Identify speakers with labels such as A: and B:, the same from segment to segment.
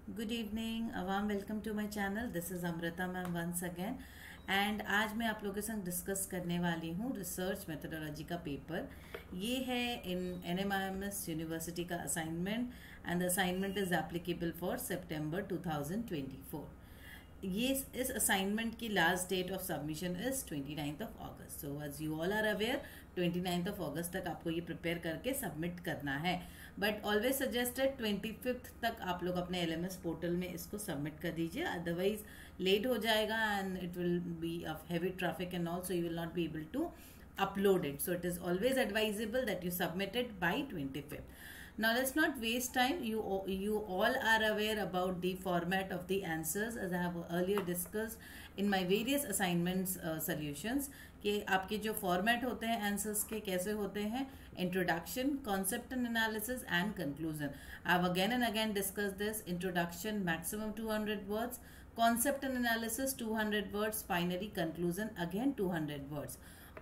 A: Good evening, a warm welcome to my channel. This is Amrita ma'am once again. And आज मैं आप लोगों के संग डिस्कस करने वाली हूँ रिसर्च मेथोडोलॉजी का पेपर. ये है इन NMIMS यूनिवर्सिटी का assignment and the assignment is applicable for सितंबर 2024. ये इस असाइनमेंट की last date of submission is 29th of अगस्त. So as you all are aware 29th of अगस्त तक आपको ये प्रिपेयर करके सबमिट करना है. बट ऑलवेज सजेस्टेड 25th तक आप लोग अपने LMS पोर्टल में इसको सबमिट कर दीजिए, अदरवाइज लेट हो जाएगा and it will be of heavy traffic and all, so you will not be able to upload it. So it is always advisable that you submit it by 25th. Now let's not waste time. You all are aware about the format of the answers as I have earlier discussed in my various assignments solutions कि आपके जो format होते हैं answers के कैसे होते हैं. Introduction, concept and analysis and conclusion. I have again and again discuss this. Introduction maximum 200 words, concept and analysis 200 words, finally conclusion again 200 words.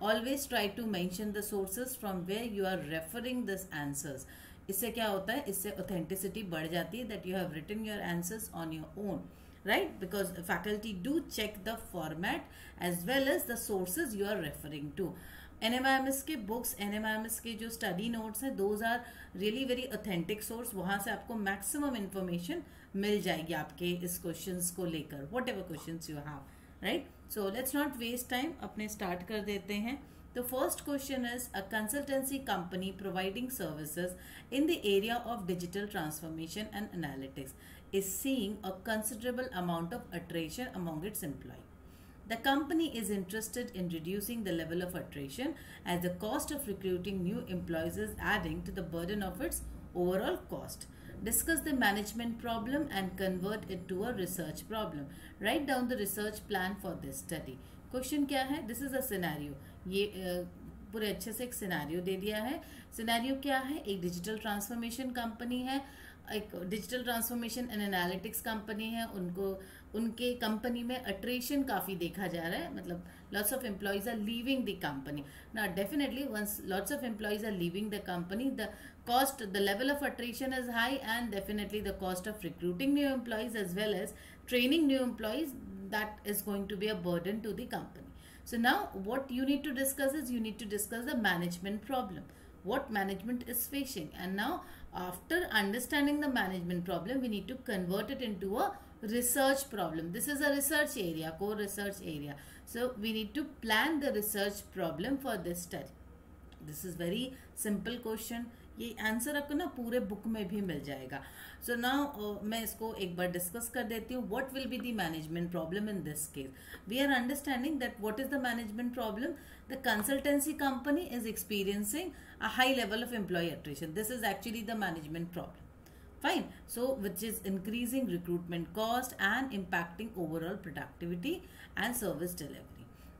A: Always try to mention the sources from where you are referring this answers. इससे क्या होता है, इससे authenticity बढ़ जाती है that you have written your answers on your own, right? Because faculty do check the format as well as the sources you are referring to. NMIMS के books, NMIMS के जो स्टडी नोट्स हैं, those are really very authentic source. वहाँ से आपको maximum information मिल जाएगी आपके इस क्वेश्चंस को लेकर, whatever questions you have, right. So let's not waste time, अपने स्टार्ट कर देते हैं. The first question is, a consultancy company providing services in the area of digital transformation and analytics is seeing a considerable amount of attrition among its employees. The company is interested in reducing the level of attrition as the cost of recruiting new employees is adding to the burden of its overall cost. Discuss the management problem and convert it to a research problem. Write down the research plan for this study. Question क्या है? This is a scenario. ये पूरे अच्छे से एक scenario दे दिया है. Scenario क्या है? एक डिजिटल ट्रांसफॉर्मेशन कंपनी है, एक digital transformation and analytics company है. उनके कंपनी में अट्रेशन काफ़ी देखा जा रहा है, मतलब lots of employees are leaving the company. ना definitely once lots of employees are leaving the company, the cost, the level of attrition is high, and definitely the cost of recruiting new employees as well as training new employees, that is going to be a burden to the company. So now what you need to discuss is, you need to discuss the management problem, what management is facing. And now after understanding the management problem, we need to convert it into a research problem. This is a research area, core research area. So we need to plan the research problem for this study. This is very simple question. ये answer आपको ना पूरे book में भी मिल जाएगा. So now मैं इसको एक बार डिस्कस कर देती हूँ. What will be the management problem in this case? We are understanding that what is the management problem. The consultancy company is experiencing a high level of employee attrition. This is actually the management problem. Fine. So which is increasing recruitment cost and impacting overall productivity and service delivery.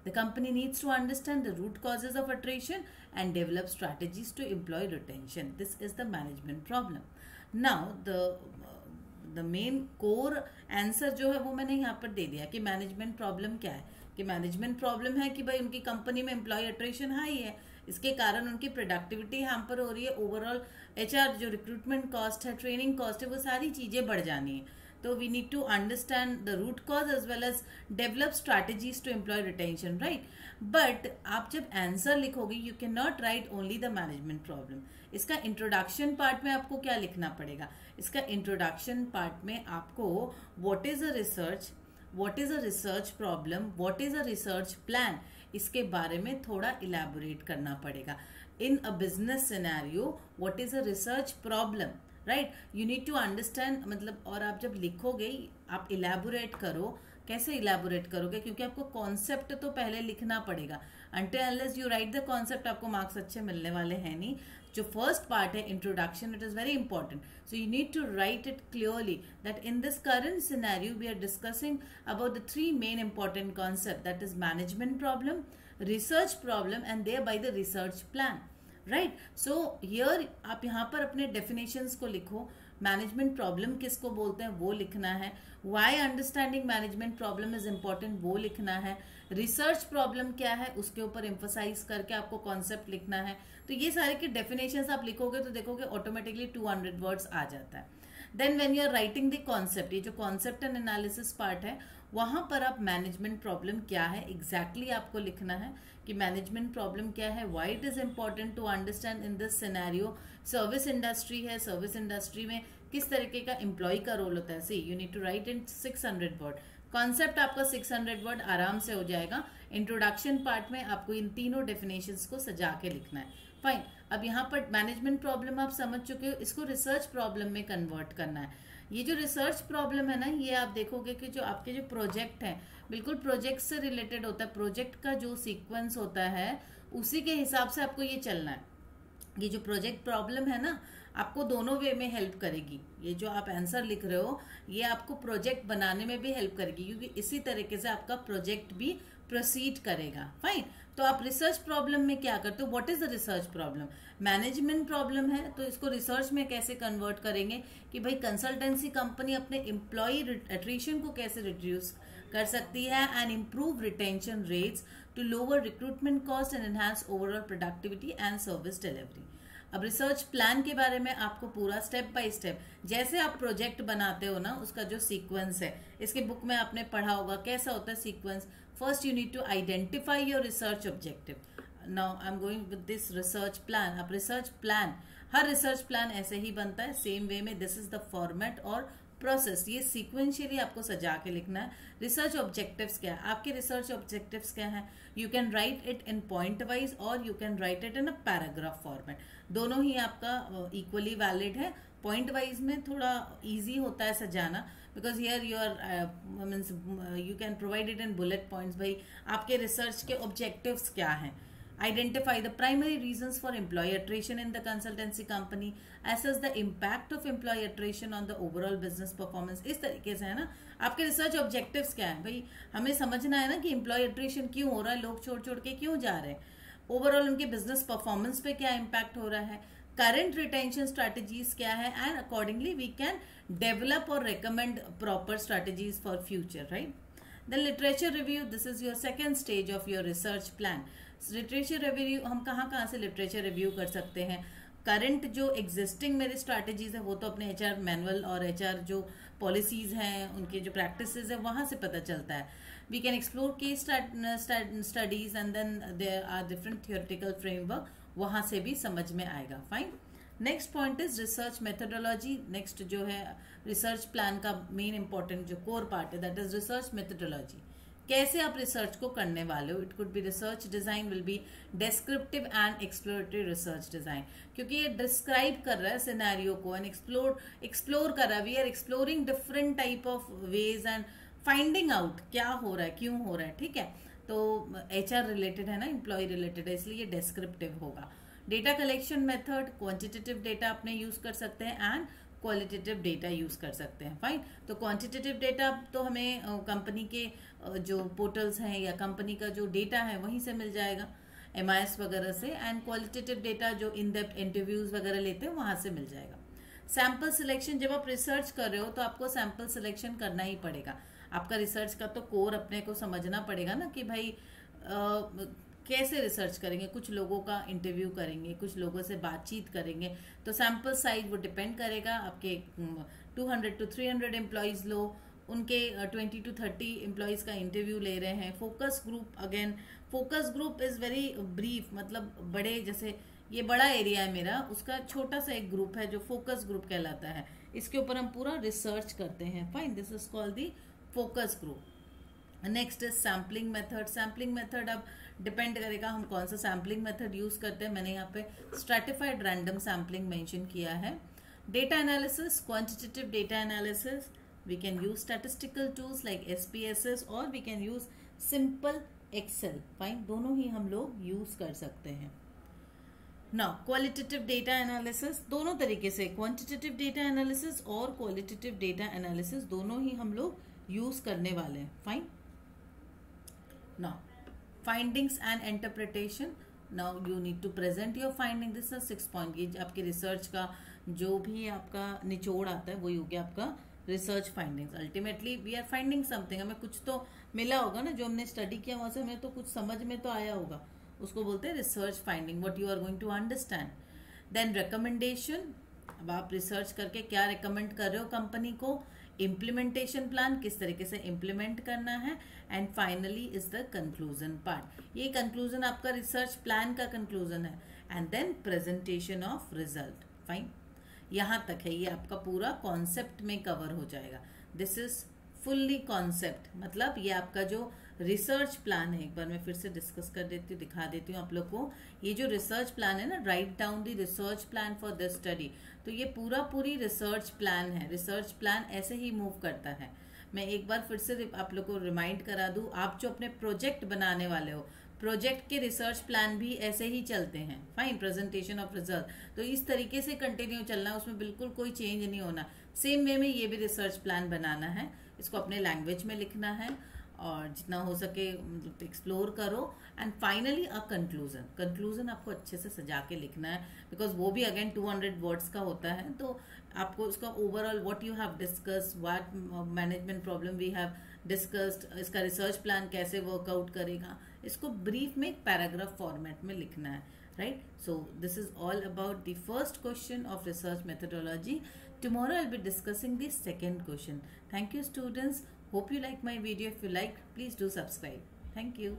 A: The company needs to understand the root causes of attrition and develop strategies to employee retention. This is the management problem. Now the main core answer जो है वो मैंने यहाँ पर दे दिया कि management problem क्या है. कि मैनेजमेंट प्रॉब्लम है कि भाई उनकी कंपनी में एम्प्लॉय अट्रेशन हाई है, इसके कारण उनकी प्रोडक्टिविटी हैम्पर हो रही है. ओवरऑल HR जो रिक्रूटमेंट कॉस्ट है, ट्रेनिंग कॉस्ट है, वो सारी चीजें बढ़ जानी है. तो we need to understand the root cause as well as develop strategies to employee retention, right. But आप जब आंसर लिखोगे, you can not write only the management problem. इसका इंट्रोडक्शन पार्ट में आपको क्या लिखना पड़ेगा? इसका इंट्रोडक्शन पार्ट में आपको what is a research, what is a research problem, what is a research plan, इसके बारे में थोड़ा इलेबोरेट करना पड़ेगा. in a business scenario what is a research problem, right? you need to understand. मतलब और आप जब लिखोगे आप इलेबोरेट करो. कैसे इलेबोरेट करोगे? क्योंकि आपको कॉन्सेप्ट तो पहले लिखना पड़ेगा. until unless you write the concept आपको मार्क्स अच्छे मिलने वाले हैं नहीं. जो फर्स्ट पार्ट है introduction, it is very important. So you need to write it clearly that in this current scenario we are discussing about the three main important concept, that is management problem, research problem and thereby the research plan, right. So here आप यहाँ पर अपने definitions को लिखो. Management problem किसको बोलते हैं वो लिखना है. Why understanding management problem is important वो लिखना है. रिसर्च प्रॉब्लम क्या है उसके ऊपर एम्फोसाइज करके आपको कॉन्सेप्ट लिखना है. तो ये सारे के डेफिनेशंस आप लिखोगे तो देखोगे ऑटोमेटिकली 200 वर्ड्स आ जाता है. Then when you are writing the concept, ये जो कॉन्सेप्ट एंड एनालिसिस पार्ट है, वहां पर आप मैनेजमेंट प्रॉब्लम क्या है एग्जैक्टली आपको लिखना है कि मैनेजमेंट प्रॉब्लम क्या है, why it is important to understand in this scenario. Service industry है, सर्विस इंडस्ट्री में किस तरीके का एम्प्लॉय का रोल होता है। See you need to write in 600 word. Concept आपका 600 वर्ड आराम से हो जाएगा। इंट्रोडक्शन पार्ट में आपको इन तीनों डेफिनेशंस को सजा के लिखना है। फाइन, अब यहाँ पर मैनेजमेंट प्रॉब्लम आप समझ चुके हो, इसको रिसर्च प्रॉब्लम में कन्वर्ट करना है। ये जो रिसर्च प्रॉब्लम है ना, ये आप देखोगे कि जो आपके जो प्रोजेक्ट हैं बिल्कुल प्रोजेक्ट से रिलेटेड होता है। प्रोजेक्ट का जो सीक्वेंस होता है उसी के हिसाब से आपको ये चलना है। ये जो प्रोजेक्ट प्रॉब्लम है ना, आपको दोनों वे में हेल्प करेगी। ये जो आप आंसर लिख रहे हो ये आपको प्रोजेक्ट बनाने में भी हेल्प करेगी, क्योंकि इसी तरीके से आपका प्रोजेक्ट भी प्रोसीड करेगा। फाइन, तो आप रिसर्च प्रॉब्लम में क्या करते हो, what is the research problem. Management problem है तो इसको रिसर्च में कैसे कन्वर्ट करेंगे कि भाई कंसल्टेंसी कंपनी अपने एम्प्लॉय एट्रिशन को कैसे रिड्यूस कर सकती है and improve retention rates to lower recruitment cost and enhance overall productivity and service delivery. अब रिसर्च प्लान के बारे में आपको पूरा स्टेप बाय स्टेप, जैसे आप प्रोजेक्ट बनाते हो ना उसका जो सीक्वेंस है, इसके बुक में आपने पढ़ा होगा कैसा होता है sequence. First you need to identify your research objective. Now I am going with this research plan. अब रिसर्च प्लान, हर रिसर्च प्लान ऐसे ही बनता है सेम वे में। दिस इज द फॉर्मेट और प्रोसेस, ये सीक्वेंशियली आपको सजा के लिखना है। रिसर्च ऑब्जेक्टिव्स क्या है, आपके रिसर्च ऑब्जेक्टिव्स क्या है, you can write it in point wise और you can write it in a paragraph format. दोनों ही आपका इक्वली वैलिड है। पॉइंट वाइज में थोड़ा इजी होता है सजाना, because here you are means you can provide it in bullet points. भाई आपके रिसर्च के ऑब्जेक्टिव्स क्या हैं। Identify the primary reasons for employee attrition in the consultancy company. Assess the impact of employee attrition on the overall business performance. इस तरीके से है ना आपके रिसर्च ऑब्जेक्टिव्स क्या है। भाई हमें समझना है ना कि एम्प्लॉय अट्रिशन क्यों हो रहा है, लोग छोड़ छोड़ के क्यों जा रहे हैं, ओवरऑल उनके बिजनेस परफॉर्मेंस पे क्या इम्पैक्ट हो रहा है, करंट रिटेंशन स्ट्रैटेजीज क्या है, and accordingly we can develop और recommend proper strategies for future, right. Then literature review, this is your second stage of your research plan. Literature review हम कहाँ से लिटरेचर रिव्यू कर सकते हैं। करंट जो एग्जिस्टिंग मेरे स्ट्रैटेजीज है वो तो अपने एचआर मैनुअल और एचआर जो पॉलिसीज हैं उनके जो प्रैक्टिसेस है वहां से पता चलता है। We can explore case studies and then there are different theoretical framework, वहां से भी समझ में आएगा। Fine, next point is research methodology. Next जो है रिसर्च प्लान का मेन इंपॉर्टेंट जो कोर पार्ट है दैट इज रिसर्च मेथोडोलॉजी। कैसे आप रिसर्च को करने वाले हो। It could be research design will be descriptive and exploratory research design, क्योंकि ये डिस्क्राइब कर रहा है सिनेरियो को एंड एक्सप्लोर कर रहा है। We are exploring different type of ways and finding out क्या हो रहा है, क्यों हो रहा है, ठीक है। तो एचआर रिलेटेड है ना, एम्प्लॉय रिलेटेड है, इसलिए डेस्क्रिप्टिव होगा। Data collection method, quantitative data अपने यूज कर सकते हैं एंड क्वालिटेटिव डेटा यूज कर सकते हैं। फाइन, तो क्वांटिटेटिव डेटा तो हमें कंपनी के जो पोर्टल्स हैं या कंपनी का जो डेटा है वहीं से मिल जाएगा, MIS वगैरह से। एंड क्वालिटेटिव डेटा जो इन डेप्थ इंटरव्यूज वगैरह लेते हैं वहां से मिल जाएगा। सैंपल सिलेक्शन, जब आप रिसर्च कर रहे हो तो आपको सैंपल सिलेक्शन करना ही पड़ेगा। आपका रिसर्च का तो कोर अपने को समझना पड़ेगा ना कि भाई कैसे रिसर्च करेंगे। कुछ लोगों का इंटरव्यू करेंगे, कुछ लोगों से बातचीत करेंगे, तो सैंपल साइज वो डिपेंड करेगा। आपके 200 to 300 एम्प्लॉयज लो, उनके 20 to 30 एम्प्लॉयज का इंटरव्यू ले रहे हैं। Focus group, again focus group is very brief, मतलब बड़े, जैसे ये बड़ा एरिया है मेरा, उसका छोटा सा एक ग्रुप है जो फोकस ग्रुप कहलाता है। इसके ऊपर हम पूरा रिसर्च करते हैं। Fine, this is called the focus group. Next is sampling method. Sampling method अब डिपेंड करेगा हम कौन सा सैम्पलिंग मेथड यूज करते हैं। मैंने यहाँ पे स्ट्रैटिफाइड रैंडम सैम्पलिंग मेंशन किया है। Data analysis, quantitative data analysis, we can use statistical tools like SPSS और we can use simple Excel। Fine, दोनों ही हम लोग यूज कर सकते हैं। नाउ क्वालिटेटिव डेटा एनालिसिस, दोनों तरीके से क्वांटिटेटिव डेटा एनालिसिस और क्वालिटेटिव डेटा एनालिसिस दोनों ही हम लोग यूज करने वाले हैं। Fine, now findings and interpretation. Now you need to present your finding. This is 6 point. ये आपके रिसर्च का जो भी आपका निचोड़ आता है वही हो गया आपका research findings. Ultimately we are finding something, हमें कुछ तो मिला होगा ना, जो हमने स्टडी किया वहां से हमें तो कुछ समझ में तो आया होगा, उसको बोलते हैं research finding, what you are going to understand. Then recommendation, अब आप रिसर्च करके क्या रिकमेंड कर रहे हो कंपनी को, इम्प्लीमेंटेशन प्लान किस तरीके से इम्प्लीमेंट करना है, and finally is the conclusion part. ये कंक्लूजन आपका रिसर्च प्लान का कंक्लूजन है, and then presentation of result. Fine, यहाँ तक है, ये आपका पूरा कॉन्सेप्ट में कवर हो जाएगा। दिस इज फुल्ली कॉन्सेप्ट, मतलब ये आपका जो रिसर्च प्लान है, एक बार मैं फिर से डिस्कस कर देती हूँ, दिखा देती हूँ आप लोग को। ये जो रिसर्च प्लान है ना, write down the research plan for this study, तो ये पूरी रिसर्च प्लान है। रिसर्च प्लान ऐसे ही मूव करता है। मैं एक बार फिर से आप लोग को रिमाइंड करा दूं, आप जो अपने प्रोजेक्ट बनाने वाले हो, प्रोजेक्ट के रिसर्च प्लान भी ऐसे ही चलते हैं। फाइन, प्रेजेंटेशन ऑफ रिजल्ट, तो इस तरीके से कंटिन्यू चलना, उसमें बिल्कुल कोई चेंज नहीं होना। सेम वे में ये भी रिसर्च प्लान बनाना है, इसको अपने लैंग्वेज में लिखना है और जितना हो सके एक्सप्लोर करो, एंड फाइनली अ कंक्लूजन आपको अच्छे से सजा के लिखना है, बिकॉज वो भी अगेन 200 वर्ड्स का होता है। तो आपको उसका overall what you have discussed, what management problem we have discussed, इसका रिसर्च प्लान कैसे वर्कआउट करेगा, इसको ब्रीफ में एक पैराग्राफ फॉर्मेट में लिखना है, right. So this is all about the first question of research methodology. Tomorrow I'll be discussing the second question. Thank you, students. Hope you like my video. If you like, please do subscribe. Thank you.